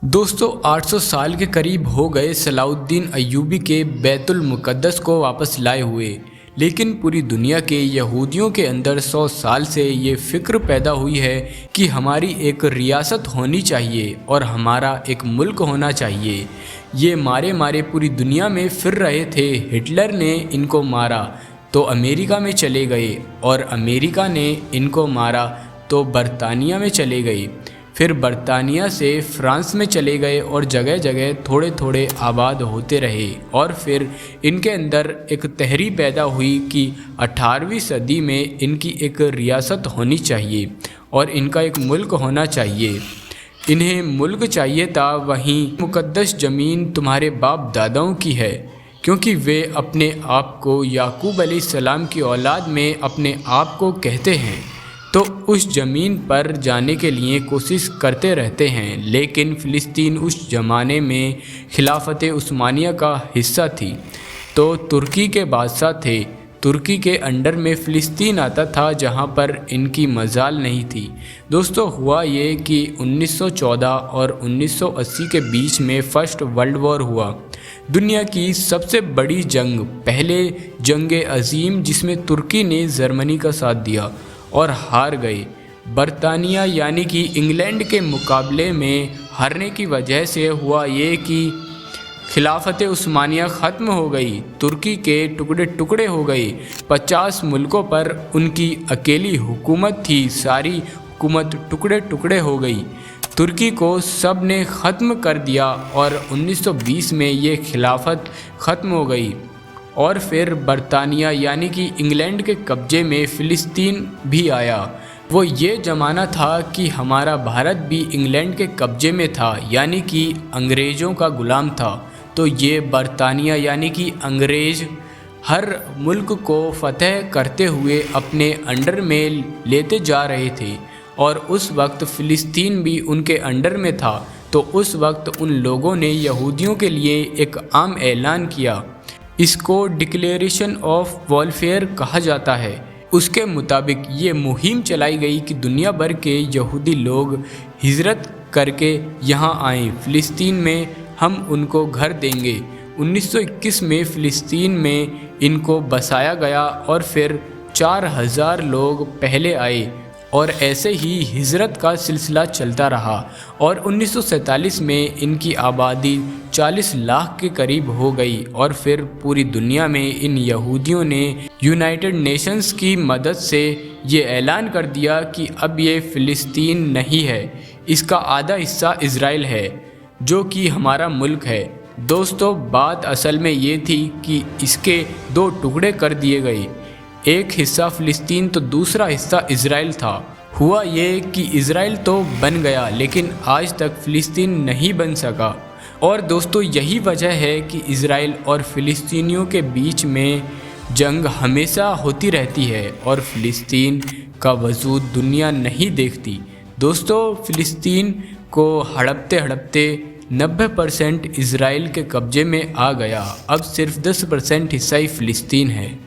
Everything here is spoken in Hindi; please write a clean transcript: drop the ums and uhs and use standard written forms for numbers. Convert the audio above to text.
दोस्तों 800 साल के करीब हो गए सलाउद्दीन अय्यूबी के बैतुल मुक़द्दस को वापस लाए हुए, लेकिन पूरी दुनिया के यहूदियों के अंदर 100 साल से ये फ़िक्र पैदा हुई है कि हमारी एक रियासत होनी चाहिए और हमारा एक मुल्क होना चाहिए। ये मारे मारे पूरी दुनिया में फिर रहे थे। हिटलर ने इनको मारा तो अमेरिका में चले गए और अमेरिका ने इनको मारा तो बरतानिया में चले गए, फिर बरतानिया से फ्रांस में चले गए और जगह जगह थोड़े थोड़े आबाद होते रहे। और फिर इनके अंदर एक तहरीक पैदा हुई कि 18वीं सदी में इनकी एक रियासत होनी चाहिए और इनका एक मुल्क होना चाहिए। इन्हें मुल्क चाहिए था, वहीं मुक़द्दस ज़मीन तुम्हारे बाप दादाओं की है, क्योंकि वे अपने आप को याकूब अलैहिस्सलाम की औलाद में अपने आप को कहते हैं, तो उस ज़मीन पर जाने के लिए कोशिश करते रहते हैं। लेकिन फ़िलिस्तीन उस ज़माने में खिलाफत उस्मानिया का हिस्सा थी, तो तुर्की के बादशाह थे। तुर्की के अंडर में फ़िलिस्तीन आता था, जहां पर इनकी मजाल नहीं थी। दोस्तों हुआ ये कि 1914 और 1980 के बीच में फ़र्स्ट वर्ल्ड वॉर हुआ, दुनिया की सबसे बड़ी जंग, पहले जंग अज़ीम, जिसमें तुर्की ने जर्मनी का साथ दिया और हार गए। बरतानिया यानी कि इंग्लैंड के मुकाबले में हारने की वजह से हुआ ये कि खिलाफत उस्मानिया ख़त्म हो गई, तुर्की के टुकड़े टुकड़े हो गए। 50 मुल्कों पर उनकी अकेली हुकूमत थी, सारी हुकूमत टुकड़े टुकड़े हो गई। तुर्की को सब ने ख़त्म कर दिया और 1920 में ये खिलाफत ख़त्म हो गई। और फिर बरतानिया यानी कि इंग्लैंड के कब्ज़े में फ़िलिस्तीन भी आया। वो ये ज़माना था कि हमारा भारत भी इंग्लैंड के कब्ज़े में था, यानी कि अंग्रेज़ों का ग़ुलाम था। तो ये बरतानिया यानी कि अंग्रेज़ हर मुल्क को फ़तह करते हुए अपने अंडर में लेते जा रहे थे और उस वक्त फ़िलिस्तीन भी उनके अंडर में था। तो उस वक्त उन लोगों ने यहूदियों के लिए एक आम ऐलान किया, इसको डिक्लेरेशन ऑफ वॉलफेयर कहा जाता है। उसके मुताबिक ये मुहिम चलाई गई कि दुनिया भर के यहूदी लोग हिजरत करके यहाँ आएँ, फ़िलिस्तीन में हम उनको घर देंगे। 1921 में फ़िलिस्तीन में इनको बसाया गया और फिर 4000 लोग पहले आए और ऐसे ही हिजरत का सिलसिला चलता रहा और 1947 में इनकी आबादी 40 लाख के करीब हो गई। और फिर पूरी दुनिया में इन यहूदियों ने यूनाइटेड नेशंस की मदद से ये ऐलान कर दिया कि अब ये फ़िलिस्तीन नहीं है, इसका आधा हिस्सा इज़राइल है, जो कि हमारा मुल्क है। दोस्तों बात असल में ये थी कि इसके 2 टुकड़े कर दिए गए, एक हिस्सा फ़िलिस्तीन तो दूसरा हिस्सा इज़राइल था। हुआ ये कि इज़राइल तो बन गया, लेकिन आज तक फ़िलिस्तीन नहीं बन सका। और दोस्तों यही वजह है कि इज़राइल और फ़िलिस्तीनियों के बीच में जंग हमेशा होती रहती है और फ़िलिस्तीन का वजूद दुनिया नहीं देखती। दोस्तों फ़िलिस्तीन को हड़पते हड़पते 90% इज़राइल के कब्ज़े में आ गया, अब सिर्फ 10% हिस्सा ही फ़िलिस्तीन है।